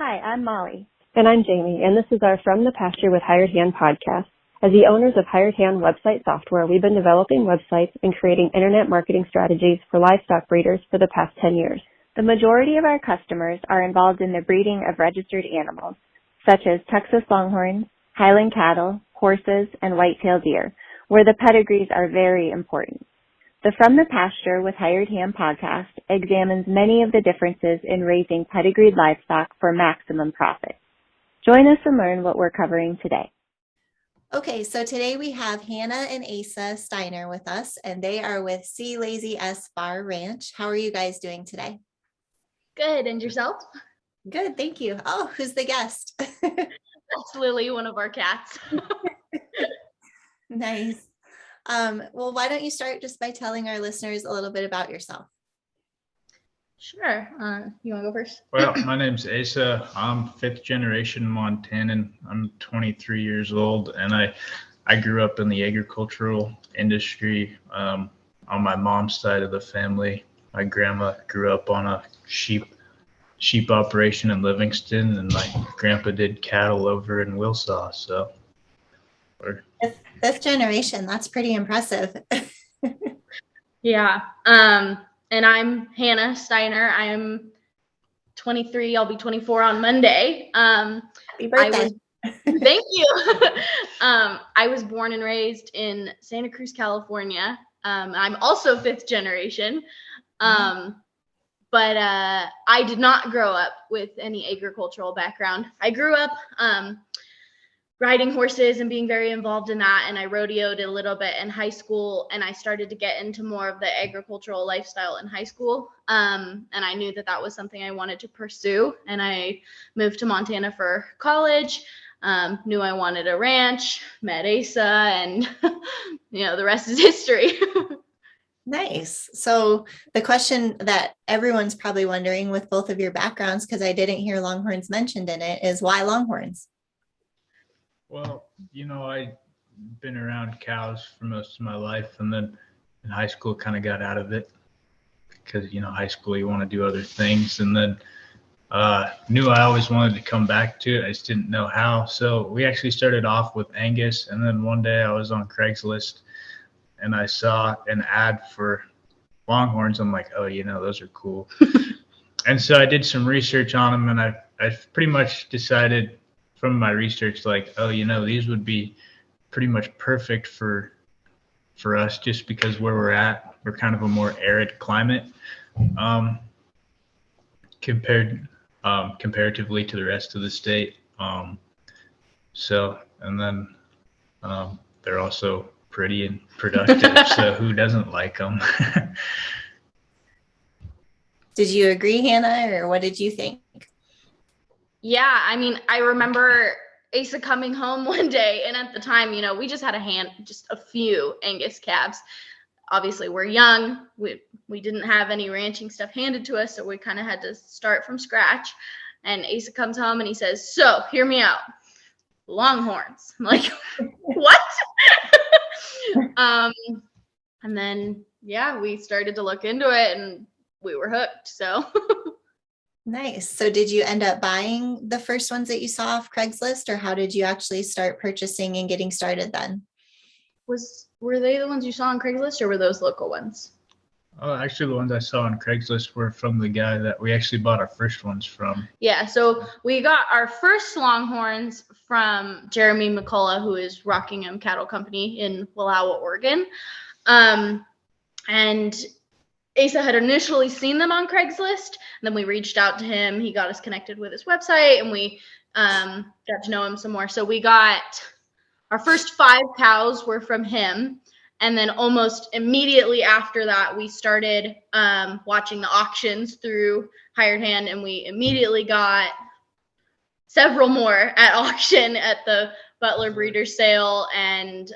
Hi, I'm Molly. And I'm Jamie, and this is our From the Pasture with Hired Hand podcast. As the owners of Hired Hand website software, we've been developing websites and creating internet marketing strategies for livestock breeders for the past 10 years. The majority of our customers are involved in the breeding of registered animals, such as Texas Longhorns, Highland cattle, horses, and white-tailed deer, where the pedigrees are very important. The From the Pasture with Hired Hand podcast examines many of the differences in raising pedigreed livestock for maximum profit. Join us and learn what we're covering today. Okay, so today we have Hanna and Asa Steiner with us, and they are with C Lazy S Bar Ranch. How are you guys doing today? Good, and yourself? Good, thank you. Oh, who's the guest? That's Lily, one of our cats. Nice. Well, why don't you start just by telling our listeners a little bit about yourself? Sure. You want to go first? Well, my name's Asa. I'm fifth generation Montanan. I'm 23 years old, and I grew up in the agricultural industry on my mom's side of the family. My grandma grew up on a sheep operation in Livingston, and my grandpa did cattle over in Wilsaw. So, Fifth generation, that's pretty impressive. Yeah. And I'm Hanna Steiner. I'm 23. I'll be 24 on Monday. Happy birthday. Thank you. I was born and raised in Santa Cruz, California. I'm also fifth generation. But I did not grow up with any agricultural background. I grew up riding horses and being very involved in that. And I rodeoed a little bit in high school, and I started to get into more of the agricultural lifestyle in high school. And I knew that that was something I wanted to pursue. And I moved to Montana for college, knew I wanted a ranch, met Asa, and the rest is history. Nice. So the question that everyone's probably wondering with both of your backgrounds, because I didn't hear Longhorns mentioned in it, is why Longhorns? well, I've been around cows for most of my life, and then in high school kind of got out of it because, high school you want to do other things, and then knew I always wanted to come back to it. I just didn't know how. So we actually started off with Angus, and then one day I was on Craigslist and I saw an ad for Longhorns. I'm like, oh, those are cool. And so I did some research on them, and I pretty much decided from my research, like, oh, these would be pretty much perfect for us, just because where we're at, we're kind of a more arid climate comparatively to the rest of the state. And then they're also pretty and productive. So who doesn't like them? Did you agree, Hanna, or what did you think? Yeah, I remember Asa coming home one day, and at the time, we just had just a few Angus calves. Obviously, we're young. We didn't have any ranching stuff handed to us, so we kind of had to start from scratch. And Asa comes home and he says, "So, hear me out. Longhorns." I'm like, what? And then, we started to look into it, and we were hooked. So. Nice. So did you end up buying the first ones that you saw off Craigslist, or how did you actually start purchasing and getting started then? Were they the ones you saw on Craigslist, or were those local ones? Oh, actually, the ones I saw on Craigslist were from the guy that we actually bought our first ones from. Yeah, so we got our first Longhorns from Jeremy McCullough, who is Rockingham Cattle Company in Wallowa, Oregon. And Asa had initially seen them on Craigslist, and then we reached out to him. He got us connected with his website, and we got to know him some more. So we got our first 5 cows were from him, and then almost immediately after that, we started watching the auctions through Hired Hand, and we immediately got several more at auction at the Butler Breeders Sale and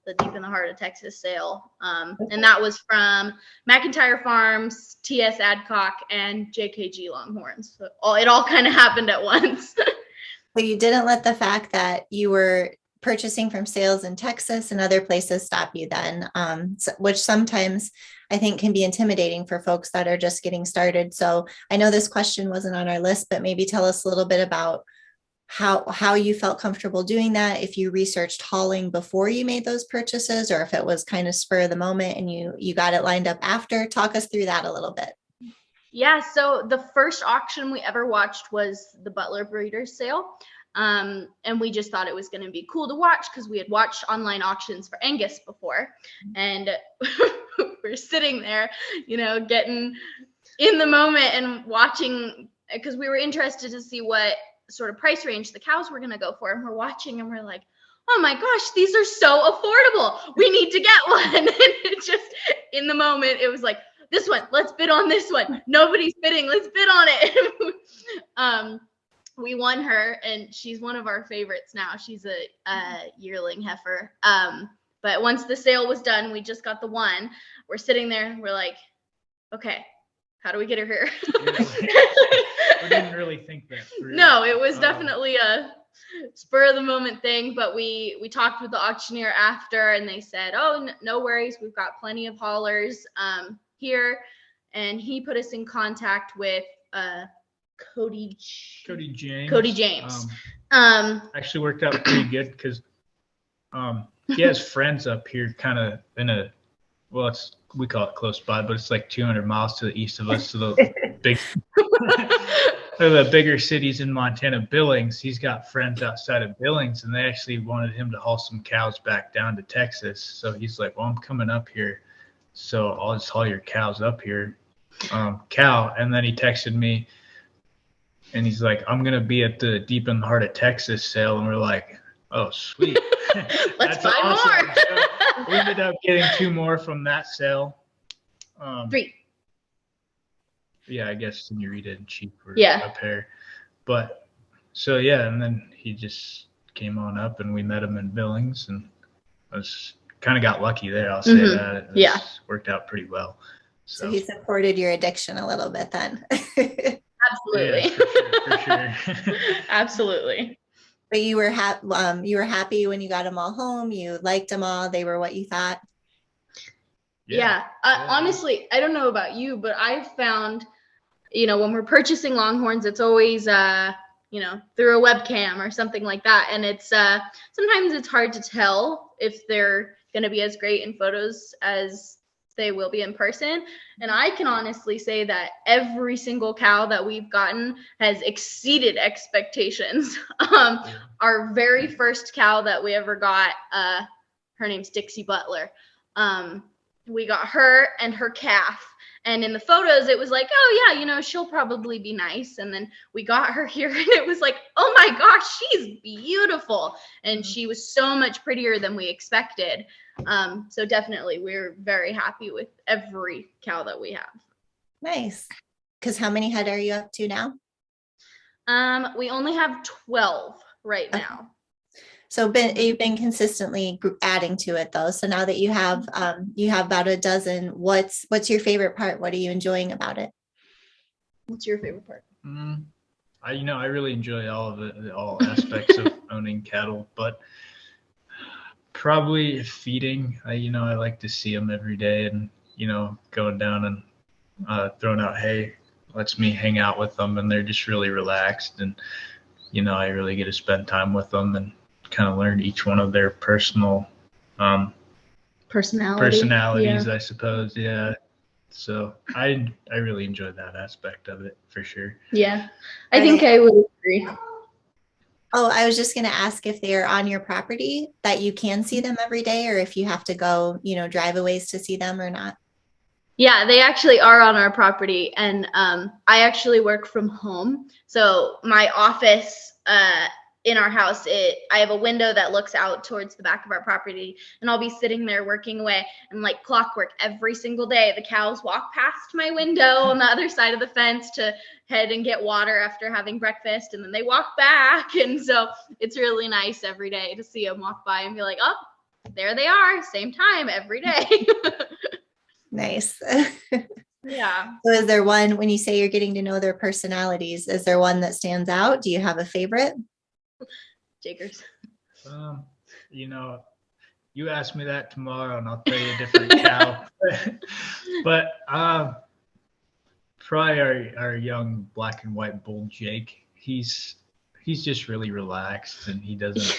the Deep in the Heart of Texas sale. And that was from McIntyre Farms, TS Adcock, and JKG Longhorns. So it all kind of happened at once. So you didn't let the fact that you were purchasing from sales in Texas and other places stop you then, which sometimes I think can be intimidating for folks that are just getting started. So I know this question wasn't on our list, but maybe tell us a little bit about how you felt comfortable doing that, if you researched hauling before you made those purchases, or if it was kind of spur of the moment and you got it lined up after. Talk us through that a little bit. Yeah, so the first auction we ever watched was the Butler Breeders' sale. And we just thought it was going to be cool to watch because we had watched online auctions for Angus before. And we're sitting there, getting in the moment and watching, because we were interested to see what sort of price range the cows were going to go for. And we're watching and we're like, oh my gosh, these are so affordable. We need to get one. And it just, in the moment, it was like, this one, let's bid on this one. Nobody's bidding, let's bid on it. We won her, and she's one of our favorites now. She's a yearling heifer. But once the sale was done, we just got the one. We're sitting there and we're like, okay, how do we get her here? We didn't really think that through. No, it was definitely a spur of the moment thing, but we talked with the auctioneer after, and they said, oh, no worries, we've got plenty of haulers here. And he put us in contact with Cody James. Actually worked out pretty good because he has friends up here kind of in we call it close by, but it's like 200 miles to the east of us, to the big the bigger cities in Montana. Billings, he's got friends outside of Billings, and they actually wanted him to haul some cows back down to Texas. So he's like, well, I'm coming up here, so I'll just haul your cows up here, cow. And then he texted me, and he's like, I'm going to be at the Deep in the Heart of Texas sale. And we're like, oh, sweet. Let's buy awesome. More. So we ended up getting 2 more from that sale. 3. Yeah, I guess Senorita and Chief were a pair. But so, yeah, and then he just came on up, and we met him in Billings, and I was kind of got lucky there. I'll say that. It worked out pretty well. So he supported your addiction a little bit then. Absolutely. Yeah, for sure. Absolutely. But you were happy when you got them all home. You liked them all. They were what you thought. Yeah. Honestly, I don't know about you, but I've found, when we're purchasing Longhorns, it's always, through a webcam or something like that. And it's sometimes it's hard to tell if they're going to be as great in photos as they will be in person. And I can honestly say that every single cow that we've gotten has exceeded expectations. Our very first cow that we ever got, her name's Dixie Butler. We got her and her calf. And in the photos, it was like, oh yeah, she'll probably be nice. And then we got her here and it was like, oh my gosh, she's beautiful. And she was so much prettier than we expected. So definitely we're very happy with every cow that we have. Nice. Because how many head are you up to now? We only have 12 right now. So you've been consistently adding to it though. So now that you have about a dozen, what's your favorite part? What are you enjoying about it? What's your favorite part? I really enjoy all of it, all aspects of owning cattle, but probably feeding. I like to see them every day, and going down and throwing out hay lets me hang out with them, and they're just really relaxed, and I really get to spend time with them and kind of learn each one of their personal personalities, I suppose. Yeah. So I really enjoy that aspect of it for sure. Yeah, I think I would agree. Oh, I was just going to ask if they're on your property that you can see them every day, or if you have to go, drive a ways to see them or not. Yeah, they actually are on our property, and I actually work from home. So my office in our house, I have a window that looks out towards the back of our property, and I'll be sitting there working away, and like clockwork every single day, the cows walk past my window on the other side of the fence to head and get water after having breakfast, and then they walk back. And so it's really nice every day to see them walk by and be like, oh, there they are, same time every day. Nice. Yeah. So is there one, when you say you're getting to know their personalities, is there one that stands out? Do you have a favorite? Jakers. You ask me that tomorrow and I'll tell you a different cow. But probably our young black and white bull Jake, he's just really relaxed, and he doesn't.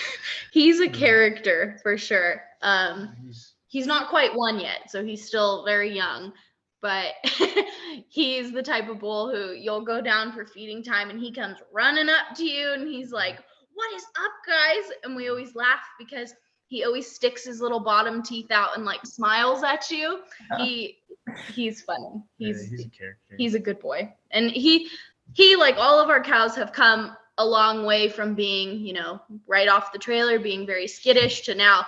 He's a character for sure. He's not quite one yet, so he's still very young, but he's the type of bull who you'll go down for feeding time and he comes running up to you and he's like, "What is up, guys?" And we always laugh because he always sticks his little bottom teeth out and like smiles at you. He's funny. He's a character. He's a good boy. And he like all of our cows have come a long way from being, right off the trailer, being very skittish, to now,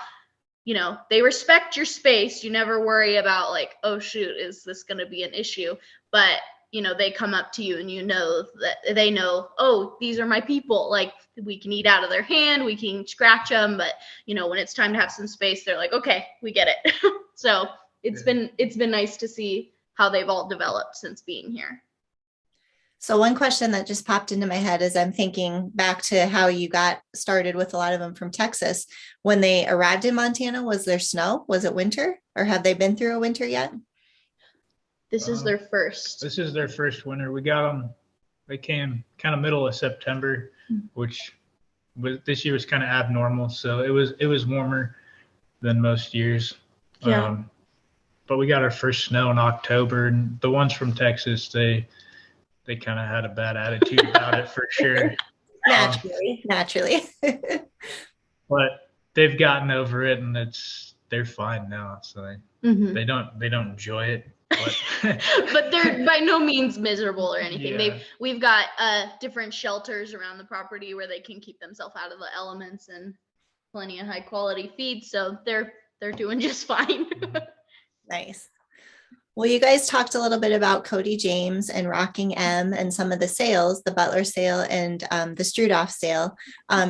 they respect your space. You never worry about like, oh shoot, is this going to be an issue? But, they come up to you and that they know, oh, these are my people. Like, we can eat out of their hand, we can scratch them. But, when it's time to have some space, they're like, okay, we get it. So it's been nice to see how they've all developed since being here. So one question that just popped into my head is I'm thinking back to how you got started with a lot of them from Texas. When they arrived in Montana, was there snow? Was it winter, or have they been through a winter yet? This is their first. This is their first winter. We got them. They came kind of middle of September, which this year was kind of abnormal. So it was warmer than most years. Yeah. But we got our first snow in October, and the ones from Texas, they kind of had a bad attitude about it for sure. Naturally. But they've gotten over it, and they're fine now. So they don't enjoy it. But they're by no means miserable or anything. Yeah. We've got different shelters around the property where they can keep themselves out of the elements, and plenty of high quality feed. So they're doing just fine. Nice. Well, you guys talked a little bit about Cody James and Rocking M and some of the sales, the Butler sale and the Strudolf sale.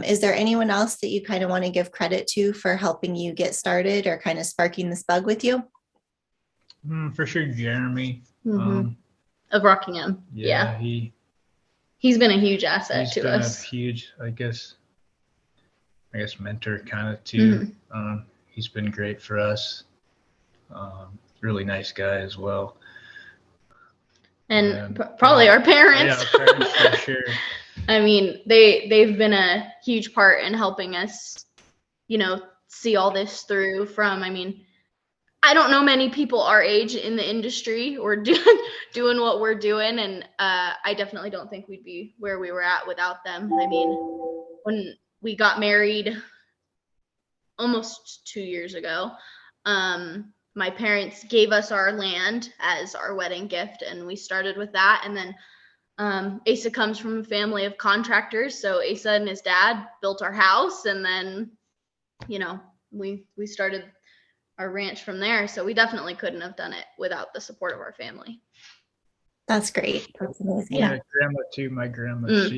Is there anyone else that you kind of want to give credit to for helping you get started or kind of sparking this bug with you? For sure, Jeremy. Of Rocking M. Yeah. He's been a huge asset to us. A huge, I guess, mentor kind of too. He's been great for us. Really nice guy as well. And probably our parents. Yeah, our parents for sure. I mean, they've been a huge part in helping us, see all this through from, I don't know many people our age in the industry or doing what we're doing. And I definitely don't think we'd be where we were at without them. When we got married almost 2 years ago, my parents gave us our land as our wedding gift, and we started with that. And then Asa comes from a family of contractors, so Asa and his dad built our house, and then we started our ranch from there. So we definitely couldn't have done it without the support of our family. That's great. That's amazing. Yeah, grandma too. My grandma,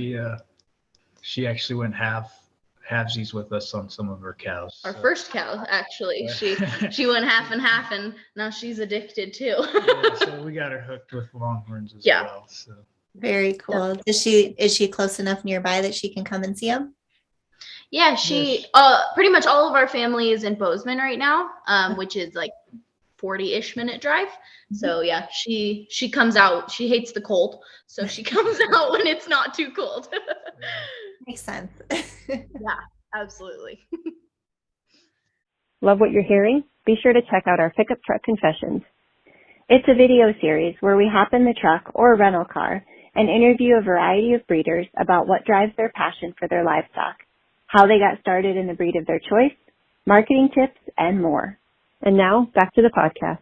she actually went halvesies with us on some of her cows. Our first cow, actually. Yeah. She went half and half, and now she's addicted too. Yeah, so we got her hooked with Longhorns as well. So very cool. Is she close enough nearby that she can come and see them? Yeah, she pretty much all of our family is in Bozeman right now, which is like 40-ish minute drive. So yeah, she comes out. She hates the cold, so she comes out when it's not too cold. Makes sense. Yeah, absolutely. Love what you're hearing? Be sure to check out our Pickup Truck Confessions. It's a video series where we hop in the truck or rental car and interview a variety of breeders about what drives their passion for their livestock, how they got started in the breed of their choice, marketing tips, and more. And now, back to the podcast.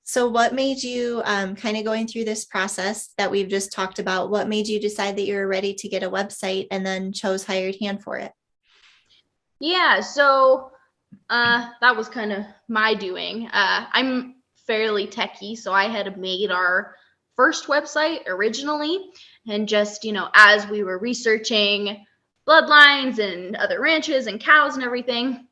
So what made you, kind of going through this process that we've just talked about, what made you decide that you were ready to get a website and then chose Hired Hand for it? Yeah, so that was kind of my doing. I'm fairly techie, so I had made our first website originally. And just, as we were researching bloodlines and other ranches and cows and everything,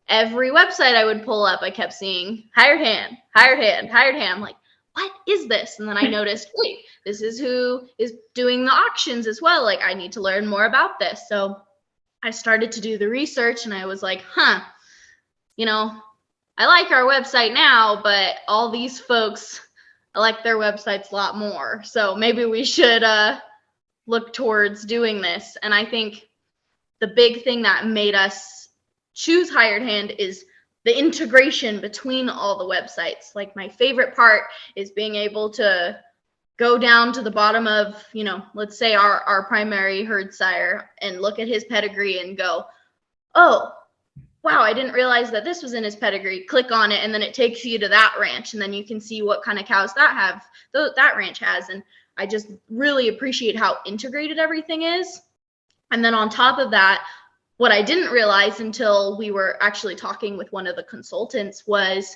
every website I would pull up, I kept seeing Hired Hand, Hired Hand, Hired Hand. I'm like, what is this? And then I noticed, wait, this is who is doing the auctions as well. Like, I need to learn more about this. So I started to do the research, and I was like, I like our website now, but all these folks, I like their websites a lot more. So maybe we should look towards doing this. And I think the big thing that made us choose Hired Hand is the integration between all the websites. Like, my favorite part is being able to go down to the bottom of, let's say our primary herd sire, and look at his pedigree and go, oh, wow, I didn't realize that this was in his pedigree. Click on it, and then it takes you to that ranch, and then you can see what kind of cows that ranch has. And I just really appreciate how integrated everything is. And then on top of that, what I didn't realize until we were actually talking with one of the consultants was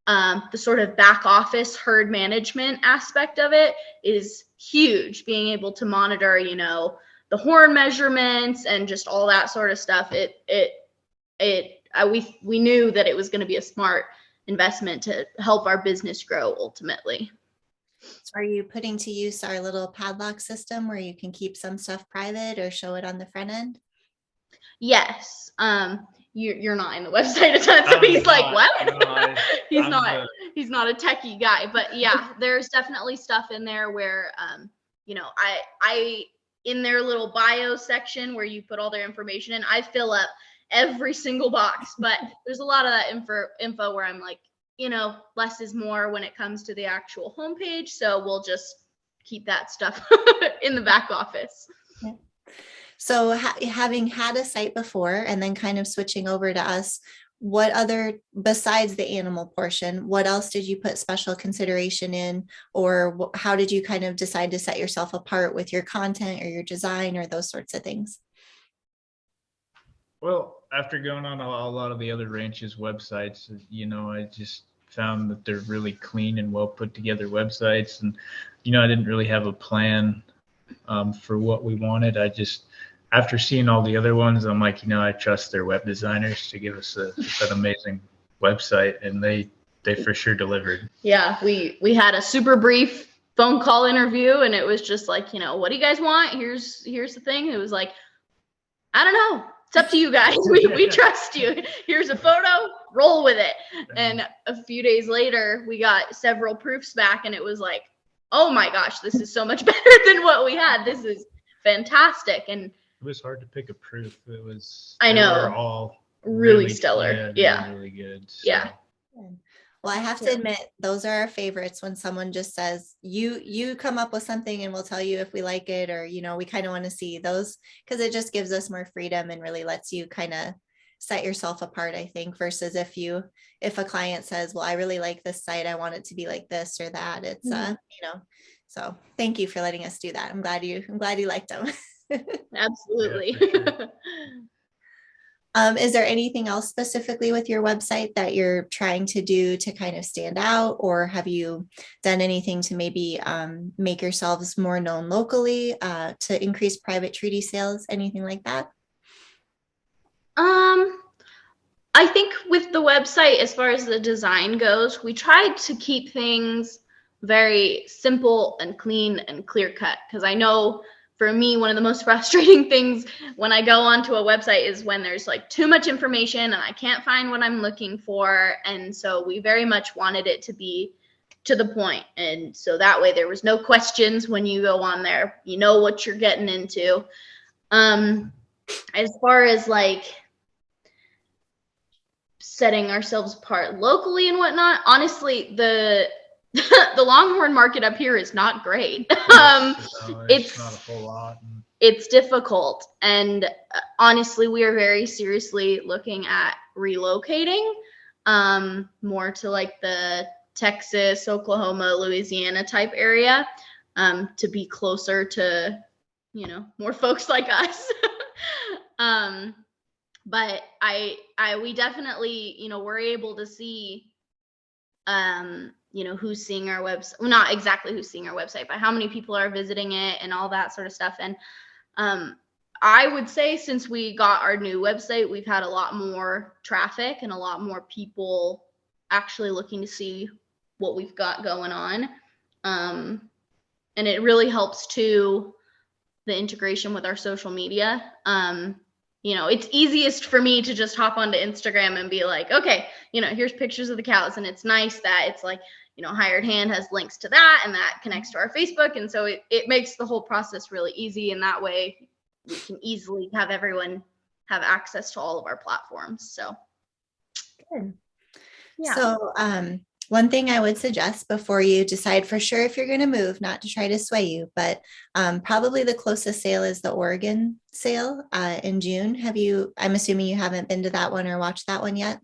the sort of back office herd management aspect of it is huge. Being able to monitor, the horn measurements and just all that sort of stuff. We knew that it was going to be a smart investment to help our business grow ultimately. So are you putting to use our little padlock system where you can keep some stuff private or show it on the front end? Yes. You're not in the website a ton, so he's like, what? No, he's not a techie guy, but yeah, there's definitely stuff in there where, I in their little bio section where you put all their information in, I fill up every single box, but there's a lot of that info where I'm like, less is more when it comes to the actual homepage. So we'll just keep that stuff in the back office. Yeah. So having had a site before and then kind of switching over to us, what other, besides the animal portion, what else did you put special consideration in, or how did you kind of decide to set yourself apart with your content or your design or those sorts of things? Well, after going on a lot of the other ranches' websites, I just found that they're really clean and well put together websites. And, I didn't really have a plan for what we wanted. After seeing all the other ones, I'm like, I trust their web designers to give us an amazing website, and they for sure delivered. Yeah, we had a super brief phone call interview, and it was just like, what do you guys want? Here's the thing. It was like, I don't know. It's up to you guys. We trust you. Here's a photo, roll with it. And a few days later, we got several proofs back, and it was like, oh my gosh, this is so much better than what we had. This is fantastic. And it was hard to pick a proof. They were all really stellar. Yeah. Really good. So. Yeah. Well, I have to admit, those are our favorites when someone just says, you come up with something and we'll tell you if we like it, or, we kind of want to see those, because it just gives us more freedom and really lets you kind of set yourself apart, I think, versus if a client says, well, I really like this site, I want it to be like this or that. It's, so thank you for letting us do that. I'm glad you liked them. Absolutely. Yeah, for sure. Is there anything else specifically with your website that you're trying to do to kind of stand out, or have you done anything to maybe make yourselves more known locally to increase private treaty sales, anything like that? I think with the website, as far as the design goes, we tried to keep things very simple and clean and clear cut, because I know for me, one of the most frustrating things when I go onto a website is when there's like too much information and I can't find what I'm looking for. And so we very much wanted it to be to the point. And so that way there was no questions when you go on there, you know what you're getting into. As far as like setting ourselves apart locally and whatnot, honestly, the Longhorn market up here is not great. It's not a whole lot. It's difficult, and honestly, we are very seriously looking at relocating more to like the Texas, Oklahoma, Louisiana type area to be closer to, more folks like us. But we definitely, we're able to see who's seeing our website, well, not exactly who's seeing our website, but how many people are visiting it and all that sort of stuff. And I would say since we got our new website, we've had a lot more traffic and a lot more people actually looking to see what we've got going on. And it really helps too, the integration with our social media. it's easiest for me to just hop onto Instagram and be like, okay, here's pictures of the cows. And it's nice that it's like, Hired Hand has links to that, and that connects to our Facebook. And so it makes the whole process really easy. And that way we can easily have everyone have access to all of our platforms. So good. Yeah. So one thing I would suggest before you decide for sure if you're going to move, not to try to sway you, but probably the closest sale is the Oregon sale in June. I'm assuming you haven't been to that one or watched that one yet?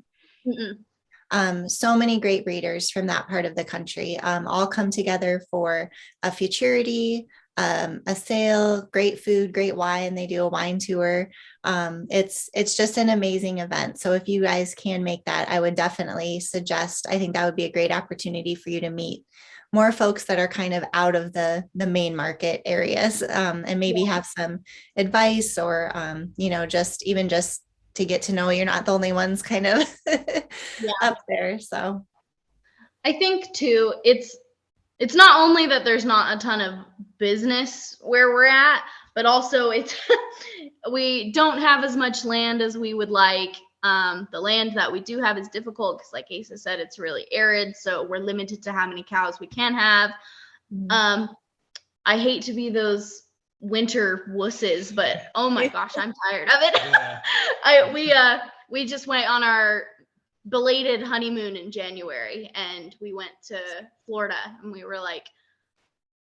So many great breeders from that part of the country all come together for a futurity, a sale, great food, great wine. They do a wine tour. It's just an amazing event. So if you guys can make that, I would definitely suggest, I think that would be a great opportunity for you to meet more folks that are kind of out of the main market areas, and maybe have some advice or, just to get to know you're not the only ones kind of up there. So I think too, it's not only that there's not a ton of business where we're at, but also we don't have as much land as we would like. The land that we do have is difficult because, like Asa said, it's really arid. So we're limited to how many cows we can have. I hate to be those winter wusses, but oh my gosh, I'm tired of it. Yeah. We just went on our belated honeymoon in January, and we went to Florida, and we were like,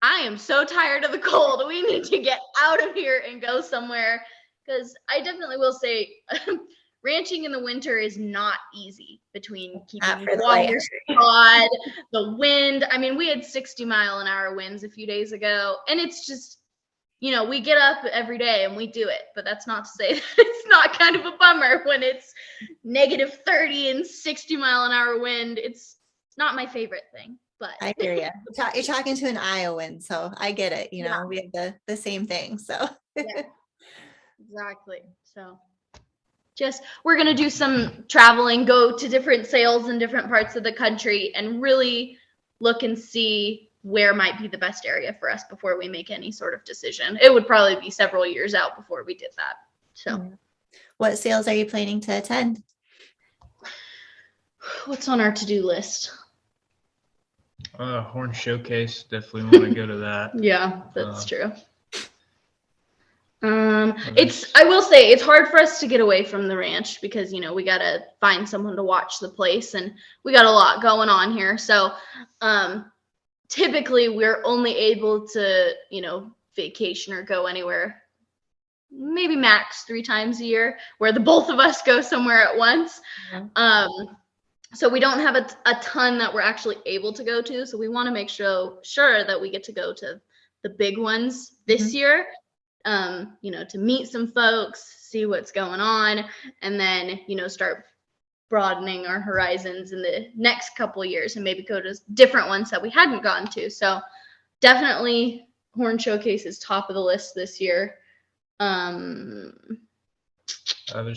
I am so tired of the cold. We need to get out of here and go somewhere, because I definitely will say ranching in the winter is not easy, between keeping water spot, the wind. I mean, we had 60-mile-an-hour winds a few days ago, and it's just, we get up every day and we do it, but that's not to say that it's not kind of a bummer when it's negative 30 and 60-mile-an-hour wind. It's not my favorite thing, but I hear you. You're talking to an Iowan, so I get it. We have the same thing. So yeah, exactly. So we're going to do some traveling, go to different sales in different parts of the country, and really look and see where might be the best area for us before we make any sort of decision. It would probably be several years out before we did that. So what sales are you planning to attend? What's on our to-do list? Horn Showcase. Definitely want to go to that. Yeah, that's true. I will say it's hard for us to get away from the ranch because, we got to find someone to watch the place, and we got a lot going on here. So, typically we're only able to, vacation or go anywhere maybe max 3 times a year, where the both of us go somewhere at once. So we don't have a ton that we're actually able to go to. So we want to make sure that we get to go to the big ones this year, to meet some folks, see what's going on, and then, start broadening our horizons in the next couple of years and maybe go to different ones that we hadn't gone to. So definitely Horn Showcase is top of the list this year. There's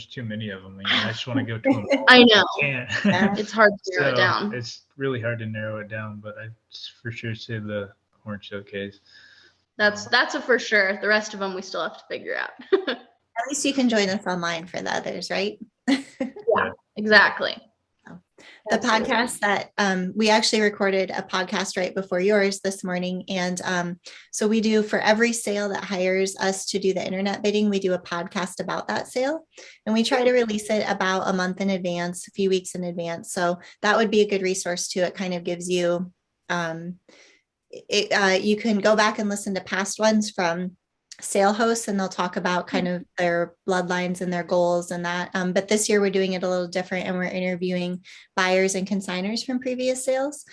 too many of them. I just want to go to them. I know. I it's hard to narrow it down. It's really hard to narrow it down, but I for sure say the Horn Showcase. That's a for sure. The rest of them we still have to figure out. At least you can join us online for the others, right? Yeah, exactly. The podcast that we actually recorded a podcast right before yours this morning. And so we do, for every sale that hires us to do the internet bidding, we do a podcast about that sale. And we try to release it about a month in advance, a few weeks in advance. So that would be a good resource too. It kind of gives you, you can go back and listen to past ones from sale hosts, and they'll talk about kind of their bloodlines and their goals and that. But this year we're doing it a little different, and we're interviewing buyers and consigners from previous sales,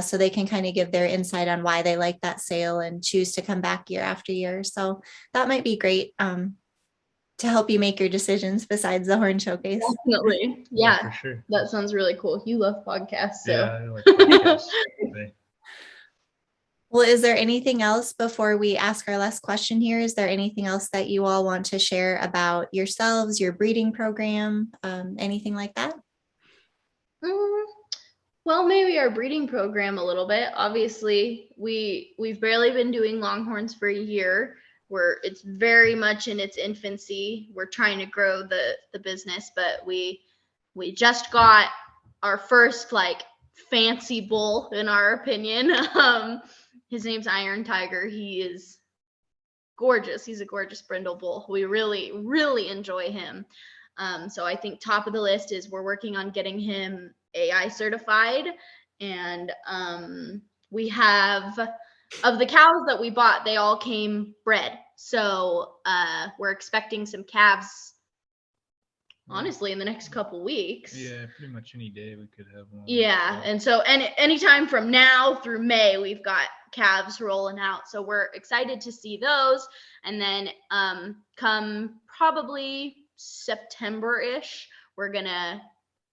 so they can kind of give their insight on why they like that sale and choose to come back year after year. So that might be great to help you make your decisions besides the Horn Showcase. Definitely. Yeah, for sure. That sounds really cool. You love podcasts. So. Yeah, I like podcasts. Well, is there anything else before we ask our last question here? Is there anything else that you all want to share about yourselves, your breeding program, anything like that? Well, maybe our breeding program a little bit. Obviously, we've barely been doing Longhorns for a year. it's very much in its infancy. We're trying to grow the business, but we just got our first like fancy bull, in our opinion. His name's Iron Tiger. He is gorgeous. He's a gorgeous brindle bull. We really, really enjoy him. So I think top of the list is we're working on getting him AI certified. And we have, of the cows that we bought, they all came bred. So we're expecting some calves, honestly, in the next couple weeks. Yeah, pretty much any day we could have one. Yeah, and so anytime from now through May, we've got calves rolling out. So we're excited to see those. And then come probably September-ish, we're going to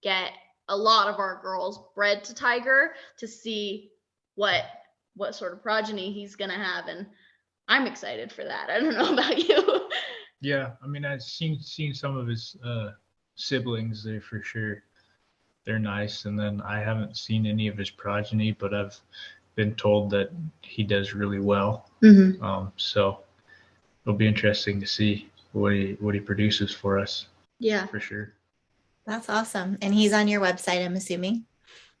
get a lot of our girls bred to Tiger to see what sort of progeny he's going to have. And I'm excited for that. I don't know about you. Yeah, I mean, I've seen some of his siblings there for sure. They're nice. And then I haven't seen any of his progeny, but I've been told that he does really well. Mm-hmm. So it'll be interesting to see what he produces for us. Yeah, for sure. That's awesome. And he's on your website, I'm assuming.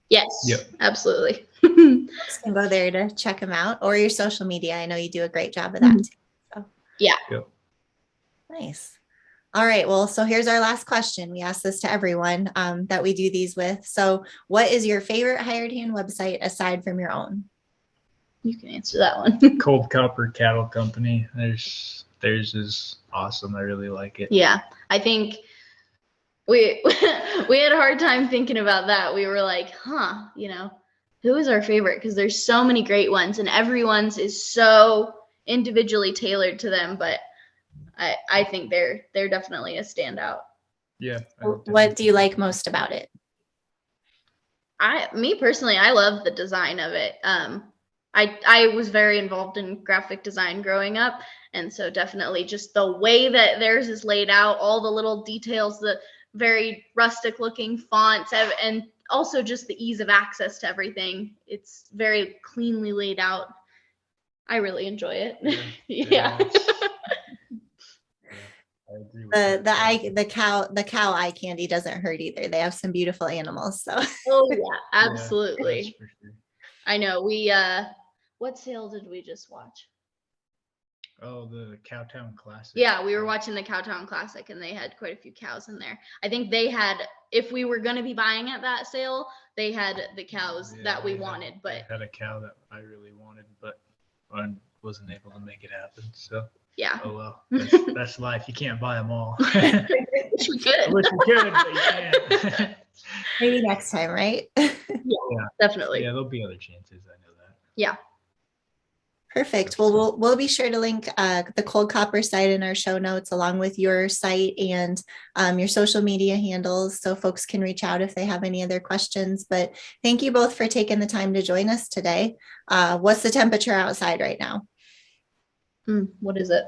Yes. Yep. Absolutely. Just can go there to check him out, or your social media. I know you do a great job of that too. So. Yeah. Yep. Nice. All right. Well, so here's our last question. We ask this to everyone that we do these with. So what is your favorite hired hand website aside from your own? You can answer that one. Cold Copper Cattle Company. Theirs is awesome. I really like it. Yeah. I think we had a hard time thinking about that. We were like, who is our favorite? Because there's so many great ones, and everyone's is so individually tailored to them. But I think they're definitely a standout. Yeah. What do you like most about it? Me personally, I love the design of it. I was very involved in graphic design growing up, and so definitely just the way that theirs is laid out, all the little details, the very rustic looking fonts, and also just the ease of access to everything. It's very cleanly laid out. I really enjoy it. Yeah. I agree with The cow eye candy doesn't hurt either. They have some beautiful animals. So. Oh yeah, absolutely. Yeah, for sure. I know. We what sale did we just watch? Oh, the Cowtown Classic. Yeah, we were watching the Cowtown Classic, and they had quite a few cows in there. I think they had, if we were going to be buying at that sale, they had the cows that we wanted. But I had a cow that I really wanted, but I wasn't able to make it happen. So yeah. Oh well, that's life. You can't buy them all. I wish we could. I wish we could, but you can't. Maybe next time, right? Yeah, definitely. Yeah, there'll be other chances. I know that. Yeah. Perfect. Well, we'll be sure to link the Cold Copper site in our show notes, along with your site and your social media handles, so folks can reach out if they have any other questions. But thank you both for taking the time to join us today. What's the temperature outside right now? What is it?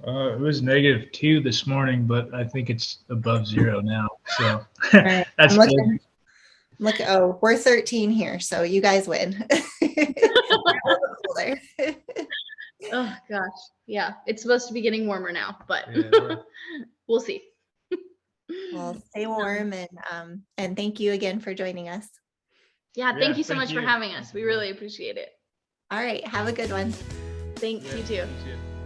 It was -2 this morning, but I think it's above 0 now. So Right. that's good. Oh, we're 13 here, so you guys win. Oh gosh, yeah, it's supposed to be getting warmer now, but Yeah. we'll see. Well, stay warm, and thank you again for joining us. Yeah, thank you so thank much for you. having us. We really appreciate it. All right, have a good one. Thanks, you too. You too.